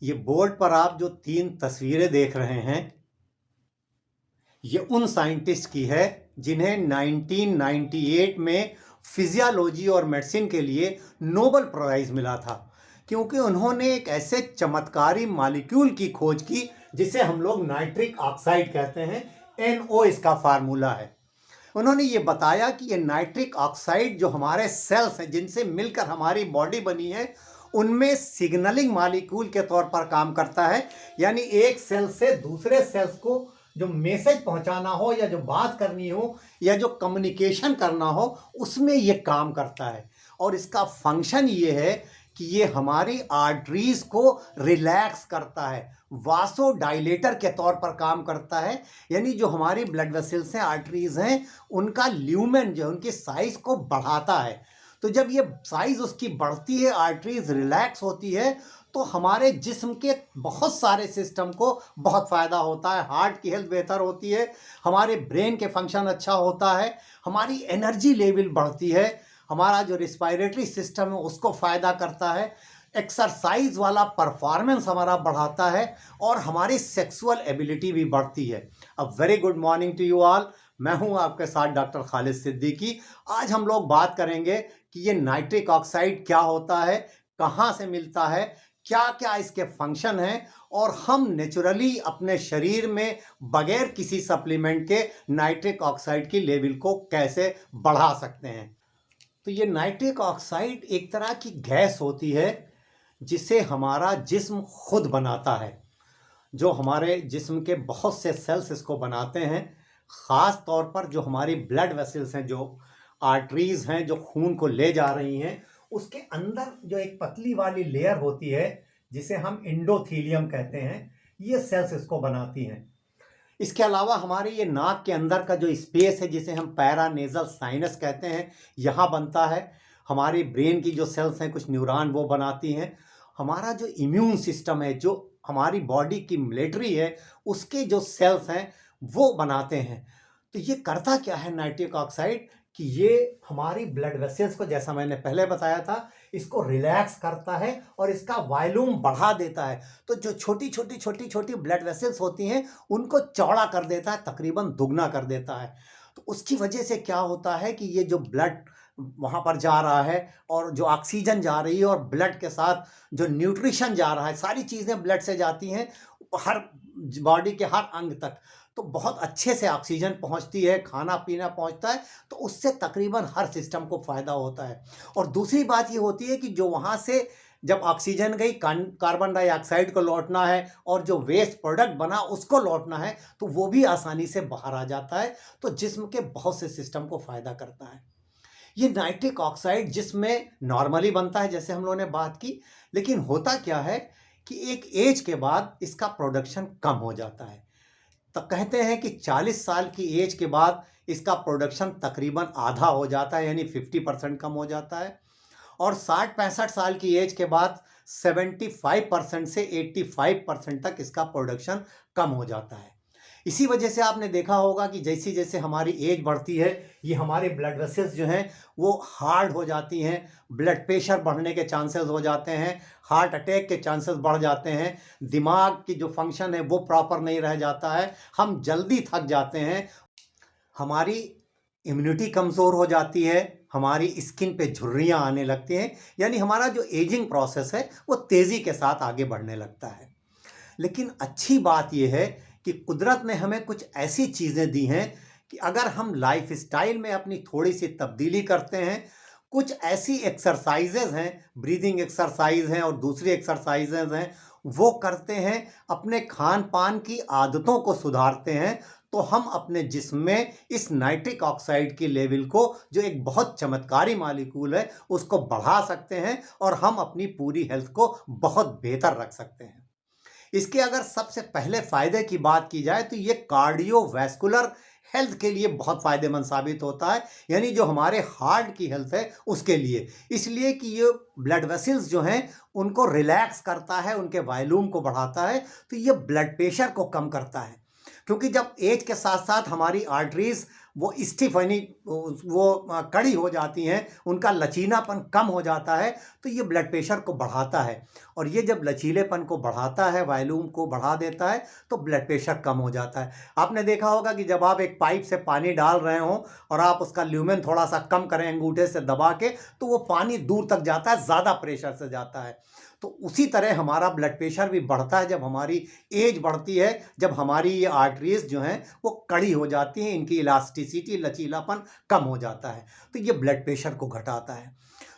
ये बोर्ड पर आप जो 3 तस्वीरें देख रहे हैं, ये उन साइंटिस्ट की है जिन्हें 1998 में फिजियोलॉजी और मेडिसिन के लिए नोबेल प्राइज मिला था, क्योंकि उन्होंने एक ऐसे चमत्कारी मॉलिक्यूल की खोज की जिसे हम लोग नाइट्रिक ऑक्साइड कहते हैं। NO इसका फार्मूला है। उन्होंने ये बताया कि ये नाइट्रिक ऑक्साइड जो हमारे सेल्स हैं, जिनसे मिलकर हमारी बॉडी बनी है, उनमें सिग्नलिंग मॉलिक्यूल के तौर पर काम करता है। यानी एक सेल से दूसरे सेल्स को जो मैसेज पहुंचाना हो या जो बात करनी हो या जो कम्युनिकेशन करना हो, उसमें ये काम करता है। और इसका फंक्शन ये है कि ये हमारी आर्टरीज को रिलैक्स करता है, वासो डायलेटर के तौर पर काम करता है। यानी जो हमारी ब्लड वेसल्स हैं, आर्टरीज हैं, उनका ल्यूमेन जो उनकी साइज को बढ़ाता है। तो जब ये साइज उसकी बढ़ती है, आर्टरीज रिलैक्स होती है, तो हमारे जिस्म के बहुत सारे सिस्टम को बहुत फ़ायदा होता है। हार्ट की हेल्थ बेहतर होती है, हमारे ब्रेन के फंक्शन अच्छा होता है, हमारी एनर्जी लेवल बढ़ती है, हमारा जो रिस्पायरेटरी सिस्टम है उसको फ़ायदा करता है, एक्सरसाइज वाला परफॉर्मेंस हमारा बढ़ाता है और हमारी सेक्सुअल एबिलिटी भी बढ़ती है। अब very good morning to you all. मैं हूं आपके साथ डॉक्टर खालिद सिद्दीकी। आज हम लोग बात करेंगे कि ये नाइट्रिक ऑक्साइड क्या होता है, कहाँ से मिलता है, क्या क्या इसके फंक्शन हैं और हम नेचुरली अपने शरीर में बगैर किसी सप्लीमेंट के नाइट्रिक ऑक्साइड की लेवल को कैसे बढ़ा सकते हैं। तो ये नाइट्रिक ऑक्साइड एक तरह की गैस होती है जिसे हमारा जिस्म खुद बनाता है। जो हमारे जिस्म के बहुत से सेल्स इसको बनाते हैं, ख़ास तौर पर जो हमारी ब्लड वेसल्स हैं, जो आर्टरीज हैं, जो खून को ले जा रही हैं, उसके अंदर जो एक पतली वाली लेयर होती है जिसे हम एंडोथीलियम कहते हैं, ये सेल्स इसको बनाती हैं। इसके अलावा हमारे ये नाक के अंदर का जो स्पेस है जिसे हम पैरानेजल साइनस कहते हैं, यहाँ बनता है। हमारी ब्रेन की जो सेल्स हैं, कुछ न्यूरॉन, वो बनाती हैं। हमारा जो इम्यून सिस्टम है, जो हमारी बॉडी की मिलिट्री है, उसके जो सेल्स हैं वो बनाते हैं। तो ये करता क्या है नाइट्रिक ऑक्साइड कि ये हमारी ब्लड वेसल्स को, जैसा मैंने पहले बताया था, इसको रिलैक्स करता है और इसका वॉल्यूम बढ़ा देता है। तो जो छोटी छोटी ब्लड वेसल्स होती हैं उनको चौड़ा कर देता है, तकरीबन दुगना कर देता है। तो उसकी वजह से क्या होता है कि ये जो ब्लड वहाँ पर जा रहा है और जो ऑक्सीजन जा रही है और ब्लड के साथ जो न्यूट्रिशन जा रहा है, सारी चीज़ें ब्लड से जाती हैं हर बॉडी के हर अंग तक, तो बहुत अच्छे से ऑक्सीजन पहुंचती है, खाना पीना पहुंचता है, तो उससे तकरीबन हर सिस्टम को फ़ायदा होता है। और दूसरी बात ये होती है कि जो वहाँ से जब ऑक्सीजन गई, कार्बन डाइऑक्साइड को लौटना है और जो वेस्ट प्रोडक्ट बना उसको लौटना है, तो वो भी आसानी से बाहर आ जाता है। तो जिस्म के बहुत से सिस्टम को फ़ायदा करता है। ये नाइट्रिक ऑक्साइड जिसमें नॉर्मली बनता है, जैसे हम लोगों ने बात की, लेकिन होता क्या है कि एक एज के बाद इसका प्रोडक्शन कम हो जाता है। तो कहते हैं कि 40 साल की एज के बाद इसका प्रोडक्शन तकरीबन आधा हो जाता है, यानी 50% कम हो जाता है। और 60-65 साल की एज के बाद 75% से 85% तक इसका प्रोडक्शन कम हो जाता है। इसी वजह से आपने देखा होगा कि जैसे जैसे हमारी एज बढ़ती है, ये हमारे ब्लड वेसल्स जो हैं वो हार्ड हो जाती हैं, ब्लड प्रेशर बढ़ने के चांसेस हो जाते हैं, हार्ट अटैक के चांसेस बढ़ जाते हैं, दिमाग की जो फंक्शन है वो प्रॉपर नहीं रह जाता है, हम जल्दी थक जाते हैं, हमारी इम्यूनिटी कमज़ोर हो जाती है, हमारी स्किन पे झुर्रियाँ आने लगती हैं। यानी हमारा जो एजिंग प्रोसेस है वो तेज़ी के साथ आगे बढ़ने लगता है। लेकिन अच्छी बात यह है कि कुदरत ने हमें कुछ ऐसी चीज़ें दी हैं कि अगर हम लाइफस्टाइल में अपनी थोड़ी सी तब्दीली करते हैं, कुछ ऐसी एक्सरसाइजेज हैं, ब्रीदिंग एक्सरसाइज हैं और दूसरी एक्सरसाइजेज हैं, वो करते हैं, अपने खान पान की आदतों को सुधारते हैं, तो हम अपने जिस्म में इस नाइट्रिक ऑक्साइड की लेवल को, जो एक बहुत चमत्कारी मॉलिक्यूल है, उसको बढ़ा सकते हैं और हम अपनी पूरी हेल्थ को बहुत बेहतर रख सकते हैं। इसके अगर सबसे पहले फ़ायदे की बात की जाए तो ये कार्डियोवैस्कुलर हेल्थ के लिए बहुत फ़ायदेमंद साबित होता है, यानी जो हमारे हार्ट की हेल्थ है उसके लिए। इसलिए कि ये ब्लड वेसल्स जो हैं उनको रिलैक्स करता है, उनके वॉल्यूम को बढ़ाता है, तो ये ब्लड प्रेशर को कम करता है। क्योंकि जब एज के साथ साथ हमारी आर्टरीज वो स्टिफनी वो कड़ी हो जाती हैं, उनका लचीलापन कम हो जाता है, तो ये ब्लड प्रेशर को बढ़ाता है। और ये जब लचीलेपन को बढ़ाता है, वॉल्यूम को बढ़ा देता है, तो ब्लड प्रेशर कम हो जाता है। आपने देखा होगा कि जब आप एक पाइप से पानी डाल रहे हो और आप उसका ल्यूमेन थोड़ा सा कम करें अंगूठे से दबा के, तो वो पानी दूर तक जाता है, ज़्यादा प्रेशर से जाता है। तो उसी तरह हमारा ब्लड प्रेशर भी बढ़ता है जब हमारी एज बढ़ती है, जब हमारी ये आर्टरीज जो हैं वो कड़ी हो जाती हैं, इनकी इलास्टिसिटी, लचीलापन कम हो जाता है, तो ये ब्लड प्रेशर को घटाता है।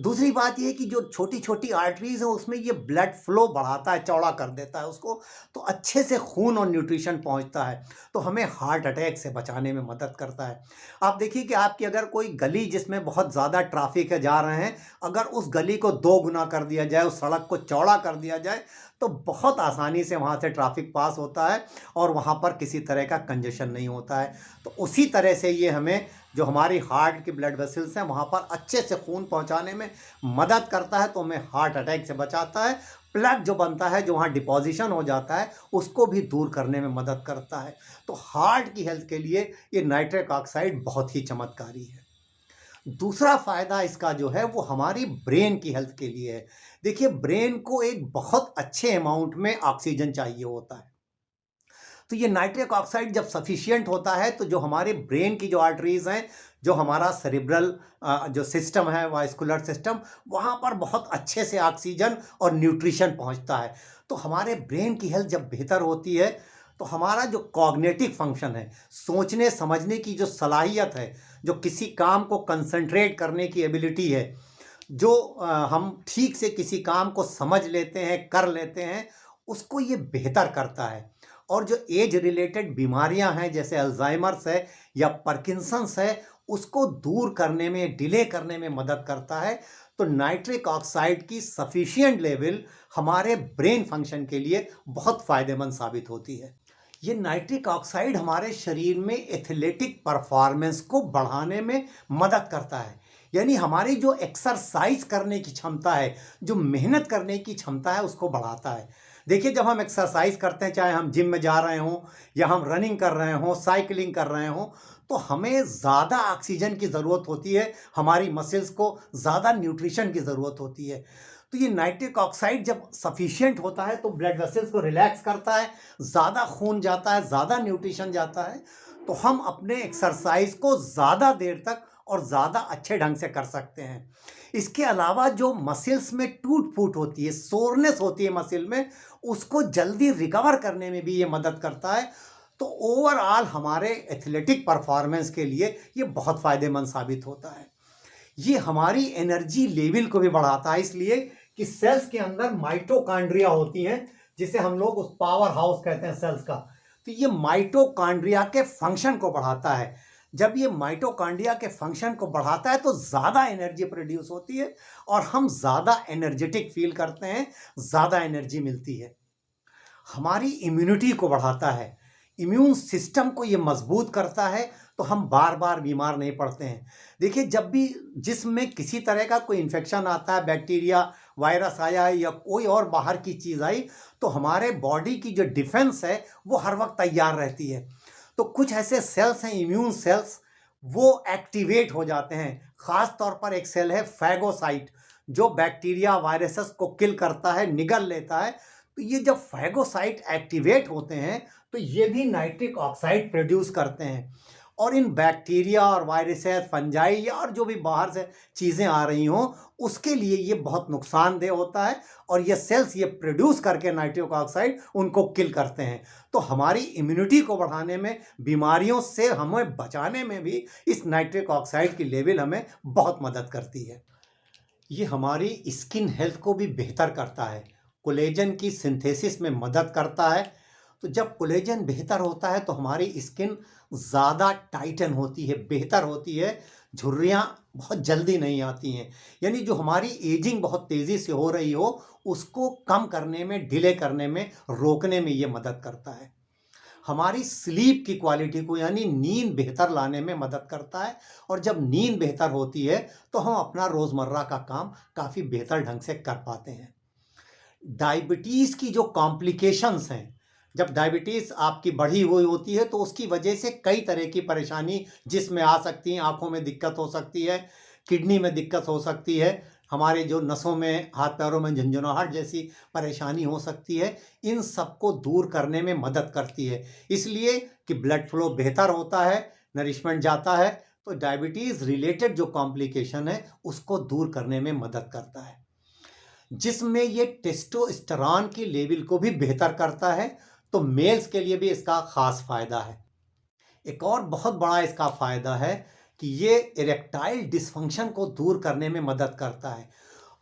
दूसरी बात ये कि जो छोटी छोटी आर्टरीज हैं उसमें ये ब्लड फ्लो बढ़ाता है, चौड़ा कर देता है उसको, तो अच्छे से खून और न्यूट्रिशन पहुंचता है, तो हमें हार्ट अटैक से बचाने में मदद करता है। आप देखिए कि आपकी अगर कोई गली जिसमें बहुत ज़्यादा ट्रैफिक है, जा रहे हैं, अगर उस गली को 2 गुना कर दिया जाए, उस सड़क को चौड़ा कर दिया जाए, तो बहुत आसानी से वहाँ से ट्रैफिक पास होता है और वहाँ पर किसी तरह का कंजेशन नहीं होता है। तो उसी तरह से ये हमें जो हमारी हार्ट की ब्लड वेसल्स हैं वहाँ पर अच्छे से खून पहुँचाने में मदद करता है, तो हमें हार्ट अटैक से बचाता है। प्लेक जो बनता है, जो वहाँ डिपॉजिशन हो जाता है, उसको भी दूर करने में मदद करता है। तो हार्ट की हेल्थ के लिए ये नाइट्रिक ऑक्साइड बहुत ही चमत्कारी है। दूसरा फ़ायदा इसका जो है वो हमारी ब्रेन की हेल्थ के लिए है। देखिए, ब्रेन को एक बहुत अच्छे अमाउंट में ऑक्सीजन चाहिए होता है, तो ये नाइट्रिक ऑक्साइड जब सफिशिएंट होता है तो जो हमारे ब्रेन की जो आर्टरीज हैं, जो हमारा सेरिब्रल जो सिस्टम है, वास्कुलर सिस्टम, वहाँ पर बहुत अच्छे से ऑक्सीजन और न्यूट्रिशन पहुँचता है। तो हमारे ब्रेन की हेल्थ जब बेहतर होती है तो हमारा जो कॉग्निटिव फंक्शन है, सोचने समझने की जो सलाहियत है, जो किसी काम को कंसंट्रेट करने की एबिलिटी है, जो हम ठीक से किसी काम को समझ लेते हैं, कर लेते हैं, उसको ये बेहतर करता है। और जो एज रिलेटेड बीमारियां हैं जैसे अल्जाइमर्स है या पार्किंसंस है, उसको दूर करने में, डिले करने में मदद करता है। तो नाइट्रिक ऑक्साइड की सफिशिएंट लेवल हमारे ब्रेन फंक्शन के लिए बहुत फ़ायदेमंद साबित होती है। ये नाइट्रिक ऑक्साइड हमारे शरीर में एथलेटिक परफॉर्मेंस को बढ़ाने में मदद करता है। यानी हमारी जो एक्सरसाइज करने की क्षमता है, जो मेहनत करने की क्षमता है, उसको बढ़ाता है। देखिए, जब हम एक्सरसाइज करते हैं, चाहे हम जिम में जा रहे हों या हम रनिंग कर रहे हों, साइकिलिंग कर रहे हों, तो हमें ज़्यादा ऑक्सीजन की ज़रूरत होती है, हमारी मसल्स को ज़्यादा न्यूट्रिशन की ज़रूरत होती है। तो ये नाइट्रिक ऑक्साइड जब सफिशिएंट होता है तो ब्लड वेसल्स को रिलैक्स करता है, ज़्यादा खून जाता है, ज़्यादा न्यूट्रिशन जाता है, तो हम अपने एक्सरसाइज को ज़्यादा देर तक और ज़्यादा अच्छे ढंग से कर सकते हैं। इसके अलावा जो मसल्स में टूट फूट होती है, सोरनेस होती है मसल में, उसको जल्दी रिकवर करने में भी ये मदद करता है। तो ओवरऑल हमारे एथलेटिक परफॉर्मेंस के लिए ये बहुत फ़ायदेमंद साबित होता है। ये हमारी एनर्जी लेवल को भी बढ़ाता है, इसलिए कि सेल्स के अंदर माइटोकॉन्ड्रिया होती हैं, जिसे हम लोग उस पावर हाउस कहते हैं सेल्स का। तो ये माइटोकॉन्ड्रिया के फंक्शन को बढ़ाता है। जब ये माइटोकॉन्ड्रिया के फंक्शन को बढ़ाता है तो ज़्यादा एनर्जी प्रोड्यूस होती है और हम ज़्यादा एनर्जेटिक फील करते हैं, ज़्यादा एनर्जी मिलती है। हमारी इम्यूनिटी को बढ़ाता है, इम्यून सिस्टम को ये मजबूत करता है, तो हम बार बार बीमार नहीं पड़ते हैं। देखिए, जब भी जिस्म में किसी तरह का कोई इन्फेक्शन आता है, बैक्टीरिया, वायरस आया या कोई और बाहर की चीज़ आई, तो हमारे बॉडी की जो डिफेंस है वो हर वक्त तैयार रहती है। तो कुछ ऐसे सेल्स हैं, इम्यून सेल्स, वो एक्टिवेट हो जाते हैं। ख़ास तौर पर एक सेल है फैगोसाइट, जो बैक्टीरिया, वायरसेस को किल करता है, निगल लेता है। तो ये जब फैगोसाइट एक्टिवेट होते हैं तो ये भी नाइट्रिक ऑक्साइड प्रोड्यूस करते हैं, और इन बैक्टीरिया और वायरसेस, फंजाई या और जो भी बाहर से चीज़ें आ रही हों, उसके लिए ये बहुत नुकसानदेह होता है, और ये सेल्स ये प्रोड्यूस करके नाइट्रिक ऑक्साइड उनको किल करते हैं। तो हमारी इम्यूनिटी को बढ़ाने में, बीमारियों से हमें बचाने में भी इस नाइट्रिक ऑक्साइड की लेवल हमें बहुत मदद करती है। ये हमारी स्किन हेल्थ को भी बेहतर करता है, कोलेजन की सिंथेसिस में मदद करता है। तो जब कोलेजन बेहतर होता है तो हमारी स्किन ज़्यादा टाइटन होती है, बेहतर होती है, झुर्रियाँ बहुत जल्दी नहीं आती हैं। यानी जो हमारी एजिंग बहुत तेज़ी से हो रही हो, उसको कम करने में, डिले करने में, रोकने में ये मदद करता है। हमारी स्लीप की क्वालिटी को, यानी नींद बेहतर लाने में मदद करता है, और जब नींद बेहतर होती है तो हम अपना रोज़मर्रा का काम काफ़ी बेहतर ढंग से कर पाते हैं। डायबिटीज़ की जो कॉम्प्लिकेशंस हैं, जब डायबिटीज़ आपकी बढ़ी हुई होती है तो उसकी वजह से कई तरह की परेशानी जिसमें आ सकती हैं। आँखों में दिक्कत हो सकती है, किडनी में दिक्कत हो सकती है, हमारे जो नसों में, हाथ पैरों में झनझनाहट जैसी परेशानी हो सकती है। इन सबको दूर करने में मदद करती है, इसलिए कि ब्लड फ्लो बेहतर होता है, नरिशमेंट जाता है, तो डायबिटीज़ रिलेटेड जो कॉम्प्लिकेशन है उसको दूर करने में मदद करता है। जिसमें ये टेस्टोस्टेरोन की लेवल को भी बेहतर करता है, तो मेल्स के लिए भी इसका खास फायदा है। एक और बहुत बड़ा इसका फायदा है कि ये इरेक्टाइल डिसफंक्शन को दूर करने में मदद करता है।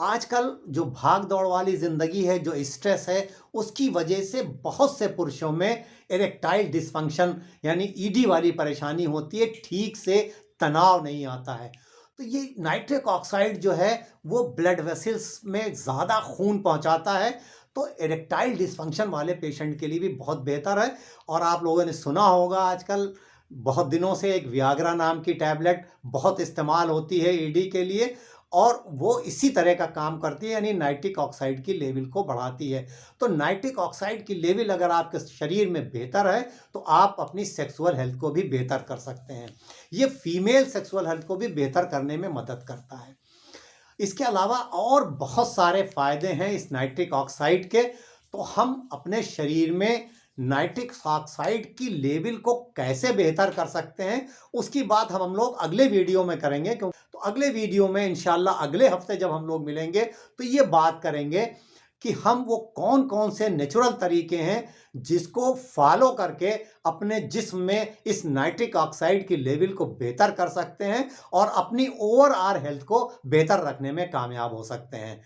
आजकल जो भाग दौड़ वाली ज़िंदगी है, जो स्ट्रेस है, उसकी वजह से बहुत से पुरुषों में इरेक्टाइल डिसफंक्शन यानी ईडी वाली परेशानी होती है, ठीक से तनाव नहीं आता है। तो ये नाइट्रिक ऑक्साइड जो है वो ब्लड वेसल्स में ज़्यादा खून पहुंचाता है, तो इरेक्टाइल डिसफंक्शन वाले पेशेंट के लिए भी बहुत बेहतर है। और आप लोगों ने सुना होगा आजकल बहुत दिनों से एक वियाग्रा नाम की टैबलेट बहुत इस्तेमाल होती है ईडी के लिए, और वो इसी तरह का काम करती है, यानी नाइट्रिक ऑक्साइड की लेवल को बढ़ाती है। तो नाइट्रिक ऑक्साइड की लेवल अगर आपके शरीर में बेहतर है तो आप अपनी सेक्सुअल हेल्थ को भी बेहतर कर सकते हैं। ये फीमेल सेक्सुअल हेल्थ को भी बेहतर करने में मदद करता है। इसके अलावा और बहुत सारे फायदे हैं इस नाइट्रिक ऑक्साइड के। तो हम अपने शरीर में नाइट्रिक ऑक्साइड की लेवल को कैसे बेहतर कर सकते हैं, उसकी बात हम लोग अगले वीडियो में करेंगे। तो अगले वीडियो में इंशाल्लाह अगले हफ्ते जब हम लोग मिलेंगे तो ये बात करेंगे कि हम वो कौन कौन से नेचुरल तरीके हैं जिसको फॉलो करके अपने जिस्म में इस नाइट्रिक ऑक्साइड की लेवल को बेहतर कर सकते हैं और अपनी ओवरऑल हेल्थ को बेहतर रखने में कामयाब हो सकते हैं।